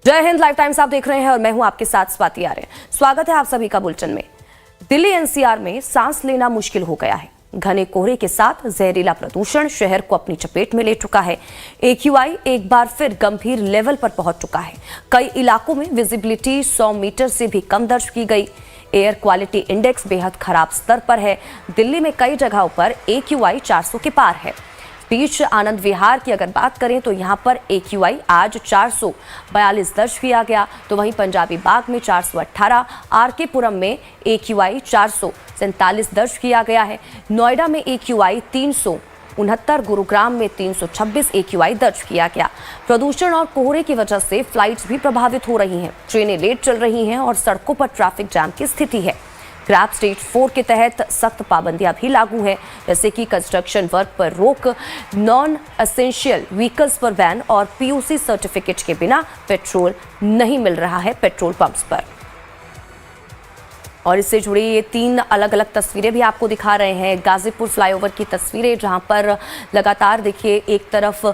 जय Hind. Live times आप देख रहे हैं और मैं हूं आपके साथ स्वाति आर्य। स्वागत है आप सभी का बुलेटिन में। दिल्ली एनसीआर में सांस लेना मुश्किल हो गया है। घने कोहरे के साथ जहरीला प्रदूषण शहर को अपनी चपेट में ले चुका है। AQI एक बार फिर गंभीर लेवल पर पहुंच चुका है। कई इलाकों में विजिबिलिटी 100 मीटर से भी कम दर्ज की गई। एयर क्वालिटी इंडेक्स बेहद खराब स्तर पर है। दिल्ली में कई जगहों पर AQI 400 के पार है। बीच आनंद विहार की अगर बात करें तो यहां पर AQI आज 442 दर्ज किया गया, तो वहीं पंजाबी बाग में 418, RK पुरम में AQI 447 दर्ज किया गया है। नोएडा में AQI 369, गुरुग्राम में 326 AQI दर्ज किया गया। प्रदूषण और कोहरे की वजह से फ्लाइट्स भी प्रभावित हो रही हैं, ट्रेनें लेट चल रही हैं और सड़कों पर ट्रैफिक जाम की स्थिति है। ग्रैब स्टेज 4 के तहत सख्त पाबंदियां भी लागू हैं, जैसे कि कंस्ट्रक्शन वर्क पर रोक, नॉन एसेंशियल व्हीकल्स पर बैन और PUC सर्टिफिकेट के बिना पेट्रोल नहीं मिल रहा है पेट्रोल पंप्स पर। और इससे जुड़ी ये 3 अलग अलग तस्वीरें भी आपको दिखा रहे हैं। गाजीपुर फ्लाईओवर की तस्वीरें, जहां पर लगातार देखिए एक तरफ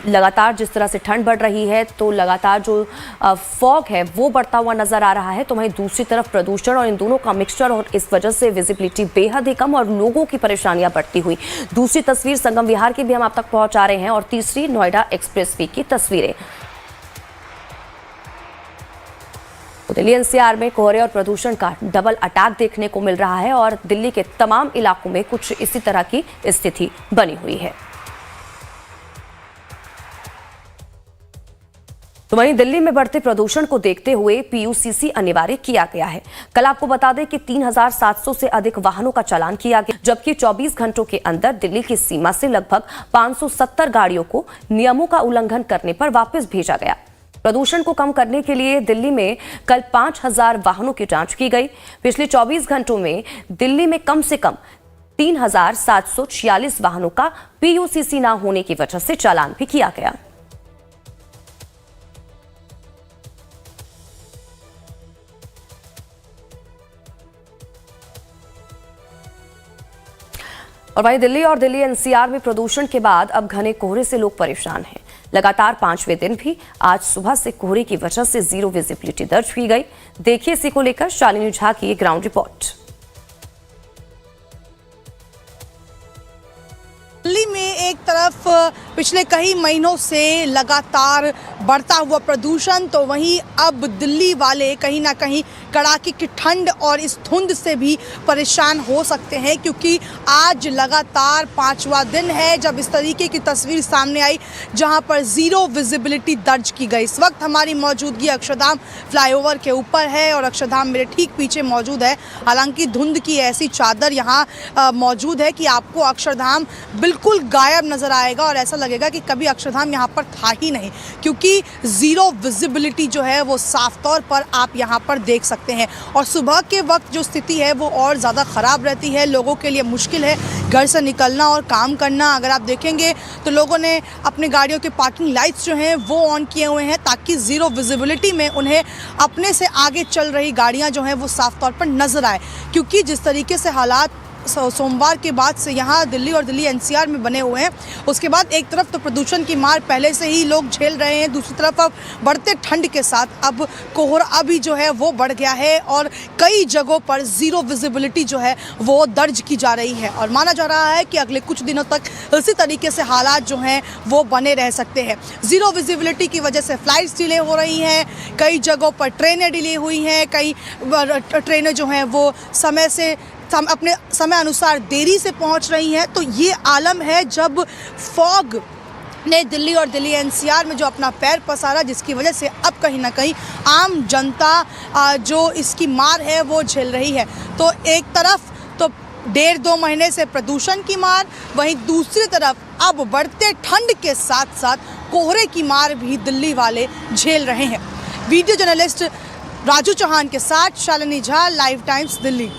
लगातार जिस तरह से ठंड बढ़ रही है तो लगातार जो फॉग है वो बढ़ता हुआ नजर आ रहा है, तो वहीं दूसरी तरफ प्रदूषण और इन दोनों का मिक्सचर और इस वजह से विजिबिलिटी बेहद ही कम और लोगों की परेशानियां बढ़ती हुई। दूसरी तस्वीर संगम विहार की भी हम आप तक पहुंचा रहे हैं और तीसरी नोएडा एक्सप्रेसवे की तस्वीरें। दिल्ली एनसीआर में कोहरे और प्रदूषण का डबल अटैक देखने को मिल रहा है और दिल्ली के तमाम इलाकों में कुछ इसी तरह की स्थिति बनी हुई है। तो वहीं दिल्ली में बढ़ते प्रदूषण को देखते हुए PUCC अनिवार्य किया गया है। कल आपको बता दें कि 3700 से अधिक वाहनों का चालान किया गया, जबकि 24 घंटों के अंदर दिल्ली की सीमा से लगभग 570 गाड़ियों को नियमों का उल्लंघन करने पर वापस भेजा गया। प्रदूषण को कम करने के लिए दिल्ली में कल 5000 वाहनों की जांच की गई। पिछले 24 घंटों में दिल्ली में कम से कम 3746 वाहनों का PUCC न होने की वजह से चालान भी किया गया। और वहीं दिल्ली और दिल्ली एनसीआर में प्रदूषण के बाद अब घने कोहरे से लोग परेशान हैं। लगातार 5वें दिन भी आज सुबह से कोहरे की वजह से 0 विजिबिलिटी दर्ज की गई। देखिए इसी को लेकर शालिनी झा की ग्राउंड रिपोर्ट। दिल्ली में एक तरफ पिछले कई महीनों से लगातार बढ़ता हुआ प्रदूषण, तो वहीं अब दिल्ली वाले कहीं ना कहीं कड़ाके की ठंड और इस धुंध से भी परेशान हो सकते हैं, क्योंकि आज लगातार 5वां दिन है जब इस तरीके की तस्वीर सामने आई जहां पर 0 विजिबिलिटी दर्ज की गई। इस वक्त हमारी मौजूदगी अक्षरधाम फ्लाईओवर के ऊपर है और अक्षरधाम मेरे ठीक पीछे मौजूद है। हालांकि धुंध की ऐसी चादर यहाँ मौजूद है कि आपको अक्षरधाम बिल्कुल गायब नजर आएगा और ऐसा लगेगा कि कभी अक्षरधाम यहाँ पर था ही नहीं, क्योंकि 0 विजिबिलिटी जो है वो साफ तौर पर आप यहाँ पर देख सकते हैं। और सुबह के वक्त जो स्थिति है वो और ज़्यादा ख़राब रहती है, लोगों के लिए मुश्किल है घर से निकलना और काम करना। अगर आप देखेंगे तो लोगों ने अपनी गाड़ियों के पार्किंग लाइट्स जो हैं वो ऑन किए हुए हैं ताकि 0 विजिबिलिटी में उन्हें अपने से आगे चल रही गाड़ियाँ जो हैं वो साफ तौर पर नज़र आए, क्योंकि जिस तरीके से हालात सोमवार के बाद से यहाँ दिल्ली और दिल्ली एनसीआर में बने हुए हैं, उसके बाद एक तरफ तो प्रदूषण की मार पहले से ही लोग झेल रहे हैं, दूसरी तरफ अब बढ़ते ठंड के साथ अब कोहरा भी जो है वो बढ़ गया है और कई जगहों पर 0 विजिबिलिटी जो है वो दर्ज की जा रही है। और माना जा रहा है कि अगले कुछ दिनों तक इसी तरीके से हालात जो हैं वो बने रह सकते हैं। 0 विजिबिलिटी की वजह से फ्लाइट्स डिले हो रही हैं, कई जगहों पर ट्रेनें डिले हुई हैं, कई ट्रेनें जो हैं वो अपने समय अनुसार देरी से पहुंच रही हैं। तो ये आलम है जब फॉग ने दिल्ली और दिल्ली एनसीआर में जो अपना पैर पसारा, जिसकी वजह से अब कहीं ना कहीं आम जनता जो इसकी मार है वो झेल रही है। तो एक तरफ तो 1.5-2 महीने से प्रदूषण की मार, वहीं दूसरी तरफ अब बढ़ते ठंड के साथ साथ कोहरे की मार भी दिल्ली वाले झेल रहे हैं। वीडियो जर्नलिस्ट राजू चौहान के साथ शालिनी झा, लाइव टाइम्स दिल्ली।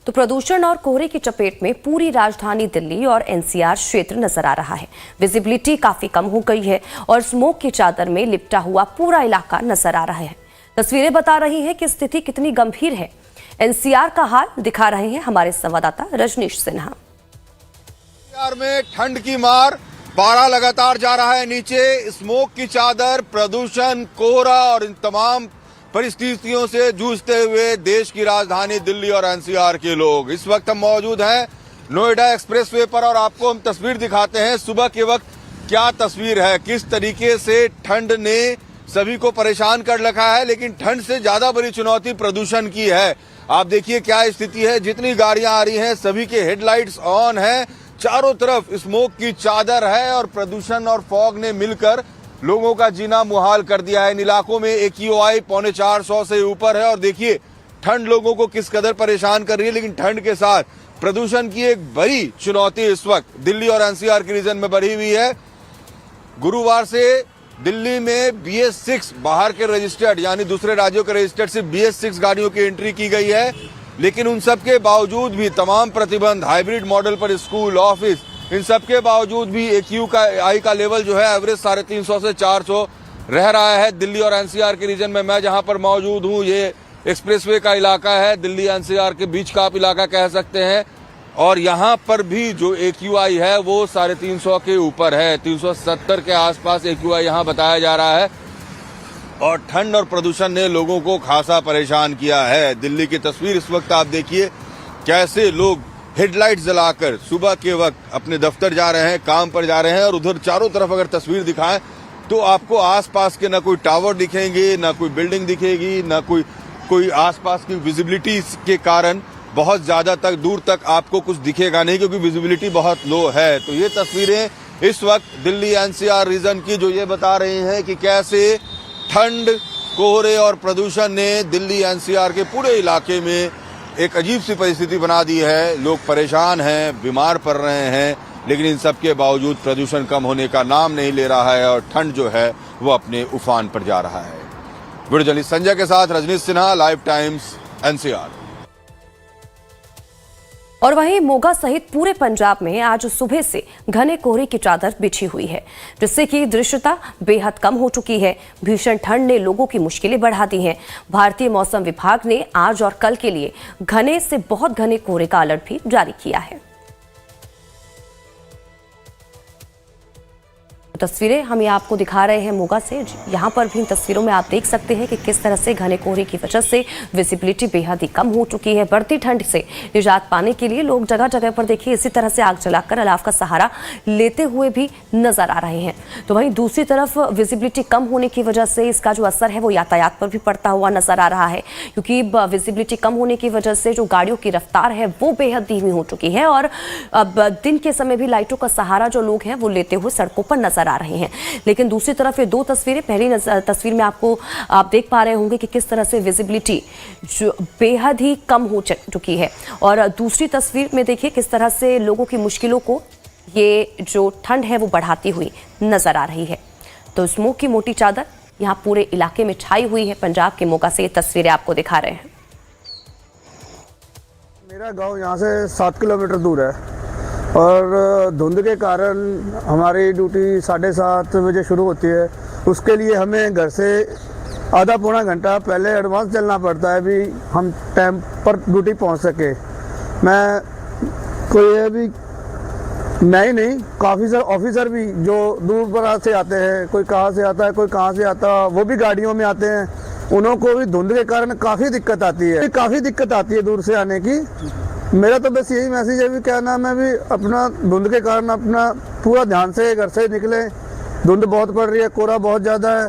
तो प्रदूषण और कोहरे की चपेट में पूरी राजधानी दिल्ली और एनसीआर क्षेत्र नजर आ रहा है। विजिबिलिटी काफी कम हो गई है और स्मोक की चादर में लिपटा हुआ पूरा इलाका नजर आ रहा है। तस्वीरें बता रही हैं कि स्थिति कितनी गंभीर है। एनसीआर का हाल दिखा रहे हैं हमारे संवाददाता रजनीश सिन्हा। एनसीआर में ठंड की मार पारा लगातार जा रहा है नीचे। स्मोक की चादर, प्रदूषण, कोहरा और इन तमाम परिस्थितियों से जूझते हुए देश की राजधानी दिल्ली और एनसीआर के लोग। इस वक्त हम मौजूद हैं नोएडा एक्सप्रेसवे पर और आपको हम तस्वीर दिखाते हैं सुबह के वक्त क्या तस्वीर है, किस तरीके से ठंड ने सभी को परेशान कर रखा है। लेकिन ठंड से ज्यादा बड़ी चुनौती प्रदूषण की है। आप देखिए क्या स्थिति है, जितनी गाड़ियां आ रही हैं सभी के हेडलाइट्स ऑन है, चारों तरफ स्मोक की चादर है और प्रदूषण और फॉग ने मिलकर लोगों का जीना मुहाल कर दिया है। इन इलाकों में AQI 450 से ऊपर है और देखिए ठंड लोगों को किस कदर परेशान कर रही है। लेकिन ठंड के साथ प्रदूषण की एक बड़ी चुनौती इस वक्त दिल्ली और एनसीआर के रीजन में बढ़ी हुई है। गुरुवार से दिल्ली में BS6 बाहर के रजिस्टर्ड यानी दूसरे राज्यों के रजिस्टर्ड से BS6 गाड़ियों की एंट्री की गई है। लेकिन उन सब के बावजूद भी तमाम प्रतिबंध, हाइब्रिड मॉडल पर स्कूल, ऑफिस, इन सब के बावजूद भी AQI का लेवल जो है एवरेज 350 से 400 रह रहा है दिल्ली और एनसीआर के रीजन में। मैं जहां पर मौजूद हूं ये एक्सप्रेसवे का इलाका है, दिल्ली एनसीआर के बीच का आप इलाका कह सकते हैं। और यहां पर भी जो AQI है वो 350 के ऊपर है, 370 के आसपास AQI यहां बताया जा रहा है। और ठंड और प्रदूषण ने लोगों को खासा परेशान किया है। दिल्ली की तस्वीर इस वक्त आप देखिए, कैसे लोग हेडलाइट जलाकर सुबह के वक्त अपने दफ्तर जा रहे हैं, काम पर जा रहे हैं। और उधर चारों तरफ अगर तस्वीर दिखाएं तो आपको आसपास के ना कोई टावर दिखेंगे, ना कोई बिल्डिंग दिखेगी, ना कोई आसपास की विजिबिलिटी के कारण बहुत ज्यादा तक दूर तक आपको कुछ दिखेगा नहीं, क्योंकि विजिबिलिटी बहुत लो है। तो ये तस्वीरें इस वक्त दिल्ली एनसीआर रीजन की जो ये बता रही हैं कि कैसे ठंड, कोहरे और प्रदूषण ने दिल्ली एनसीआर के पूरे इलाके में एक अजीब सी परिस्थिति बना दी है। लोग परेशान हैं, बीमार पड़ रहे हैं, लेकिन इन सब के बावजूद प्रदूषण कम होने का नाम नहीं ले रहा है और ठंड जो है वो अपने उफान पर जा रहा है। वीडियो जर्नलिस्ट संजय के साथ Rajneesh Sinha, Live Times, NCR. और वहीं मोगा सहित पूरे पंजाब में आज सुबह से घने कोहरे की चादर बिछी हुई है, जिससे कि दृश्यता बेहद कम हो चुकी है। भीषण ठंड ने लोगों की मुश्किलें बढ़ा दी हैं। भारतीय मौसम विभाग ने आज और कल के लिए घने से बहुत घने कोहरे का अलर्ट भी जारी किया है। तस्वीरें हम ये आपको दिखा रहे हैं मोगा से। यहाँ पर भी इन तस्वीरों में आप देख सकते हैं कि किस तरह से घने कोहरे की वजह से विजिबिलिटी बेहद ही कम हो चुकी है। बढ़ती ठंड से निजात पाने के लिए लोग जगह जगह पर देखिए इसी तरह से आग जलाकर अलाव का सहारा लेते हुए भी नजर आ रहे हैं। तो वहीं दूसरी तरफ विजिबिलिटी कम होने की वजह से इसका जो असर है वो यातायात पर भी पड़ता हुआ नजर आ रहा है, क्योंकि विजिबिलिटी कम होने की वजह से जो गाड़ियों की रफ्तार है वो बेहद धीमी हो चुकी है और अब दिन के समय भी लाइटों का सहारा जो लोग हैं वो लेते हुए सड़कों पर नजर आ रहे हैं। लेकिन दूसरी तरफ ये दो तस्वीरें, पहली तस्वीर में आप देख पा रहे होंगे कि किस तरह से विजिबिलिटी जो बेहद ही कम हो चुकी है और दूसरी तस्वीर में देखिए किस तरह से लोगों की मुश्किलों को ये जो ठंड है वो बढ़ाती हुई नजर आ रही है। तो स्मोक की मोटी चादर यहाँ पूरे इलाके में छाई हुई है। पंजाब के मोगा से ये तस्वीरें आपको दिखा रहे हैं। मेरा गांव यहाँ से 7 किलोमीटर दूर है और धुंध के कारण हमारी ड्यूटी 7:30 बजे शुरू होती है। उसके लिए हमें घर से आधा पौना घंटा पहले एडवांस चलना पड़ता है, भी हम टाइम पर ड्यूटी पहुँच सके। मैं कोई अभी मैं ही नहीं, काफ़ी सारे ऑफिसर भी जो दूर दराज से आते हैं, कोई कहाँ से आता है, कोई कहाँ से आता है, वो भी गाड़ियों में आते हैं। उन्हों को भी धुंध के कारण काफ़ी दिक्कत आती है दूर से आने की। मेरा तो बस यही मैसेज है भी क्या नाम है, भी अपना धुंध के कारण अपना पूरा ध्यान से घर से निकले। धुंध बहुत पड़ रही है, कोहरा बहुत ज़्यादा है।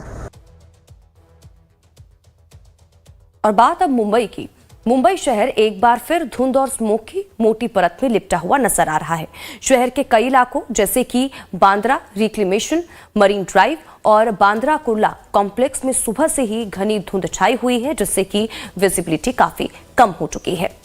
और बात अब मुंबई की। मुंबई शहर एक बार फिर धुंध और स्मोक की मोटी परत में लिपटा हुआ नजर आ रहा है। शहर के कई इलाकों जैसे कि बांद्रा रिक्लेमेशन, मरीन ड्राइव और बांद्रा कुर्ला कॉम्प्लेक्स में सुबह से ही घनी धुंध छाई हुई है, जिससे कि विजिबिलिटी काफी कम हो चुकी है।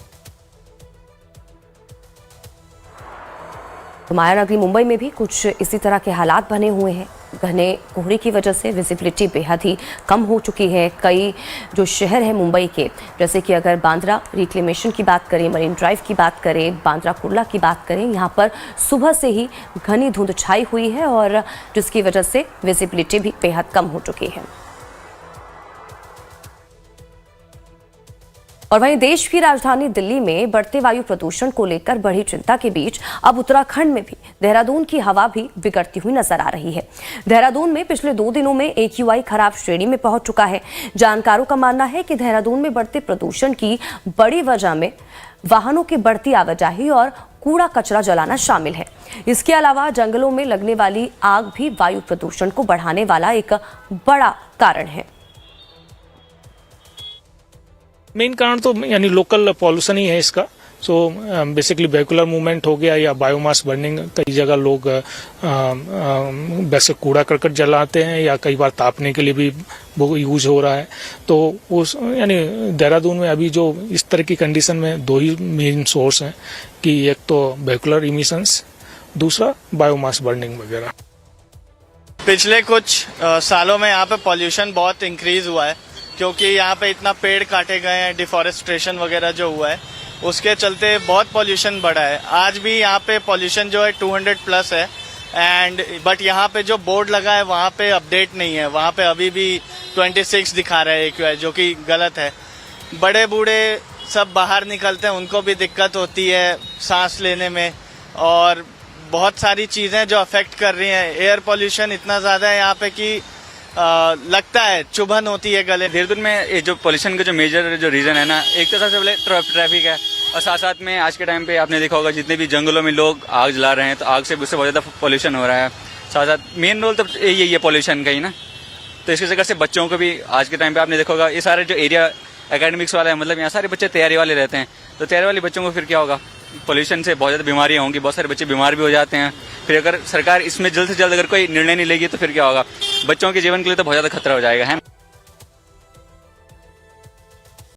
तो माया नगरी मुंबई में भी कुछ इसी तरह के हालात बने हुए हैं। घने कोहरे की वजह से विजिबिलिटी बेहद ही कम हो चुकी है। कई जो शहर है मुंबई के, जैसे कि अगर बांद्रा रिक्लेमेशन की बात करें, मरीन ड्राइव की बात करें, बांद्रा कुर्ला की बात करें, यहाँ पर सुबह से ही घनी धुंध छाई हुई है और जिसकी वजह से विजिबिलिटी भी बेहद कम हो चुकी है। और वहीं देश की राजधानी दिल्ली में बढ़ते वायु प्रदूषण को लेकर बढ़ी चिंता के बीच अब उत्तराखंड में भी देहरादून की हवा भी बिगड़ती हुई नजर आ रही है। देहरादून में पिछले 2 दिनों में AQI खराब श्रेणी में पहुंच चुका है। जानकारों का मानना है कि देहरादून में बढ़ते प्रदूषण की बड़ी वजह में वाहनों की बढ़ती आवाजाही और कूड़ा कचरा जलाना शामिल है। इसके अलावा जंगलों में लगने वाली आग भी वायु प्रदूषण को बढ़ाने वाला एक बड़ा कारण है। मेन कारण तो यानी लोकल पॉल्यूशन ही है इसका। सो बेसिकली वेहिकुलर मूवमेंट हो गया या बायोमास बर्निंग, कई जगह लोग वैसे कूड़ा करकट जलाते हैं या कई बार तापने के लिए भी वो यूज हो रहा है। तो उस यानी देहरादून में अभी जो इस तरह की कंडीशन में 2 ही मेन सोर्स हैं कि एक तो वेहिकुलर इमिशंस, दूसरा बायोमास बर्निंग वगैरह। पिछले कुछ सालों में यहाँ पे पॉल्यूशन बहुत इंक्रीज हुआ है क्योंकि यहाँ पे इतना पेड़ काटे गए हैं, डिफॉरेस्ट्रेशन वगैरह जो हुआ है उसके चलते बहुत पॉल्यूशन बढ़ा है। आज भी यहाँ पे पॉल्यूशन जो है 200 प्लस है बट यहाँ पे जो बोर्ड लगा है वहाँ पे अपडेट नहीं है, वहाँ पे अभी भी 26 दिखा रहा है AQI, जो कि गलत है। बड़े बूढ़े सब बाहर निकलते हैं, उनको भी दिक्कत होती है सांस लेने में और बहुत सारी चीज़ें जो अफेक्ट कर रही हैं। एयर पॉल्यूशन इतना ज़्यादा है यहाँ पे कि लगता है चुभन होती है गले। देहरादून में ये जो पॉल्यूशन का जो मेजर जो रीजन है ना, एक तो सबसे पहले ट्रैफिक है और साथ साथ में आज के टाइम पे आपने देखा होगा जितने भी जंगलों में लोग आग जला रहे हैं तो आग से उससे बहुत ज़्यादा पॉल्यूशन हो रहा है। साथ साथ मेन रोल तो यही है पॉल्यूशन का ही ना। तो इसकी वजह से बच्चों को भी आज के टाइम पे आपने देखा होगा ये सारे जो एरिया एकेडमिक्स वाला है, मतलब यहाँ सारे बच्चे तैयारी वाले रहते हैं, तो तैयारी वाले बच्चों को फिर क्या होगा, पॉल्यूशन से बहुत ज़्यादा बीमारियाँ होंगी, बहुत सारे बच्चे बीमार भी हो जाते हैं। फिर अगर सरकार इसमें जल्द से जल्द अगर कोई निर्णय नहीं लेगी तो फिर क्या होगा, बच्चों के जीवन के लिए तो बहुत ज़्यादा खतरा हो जाएगा है।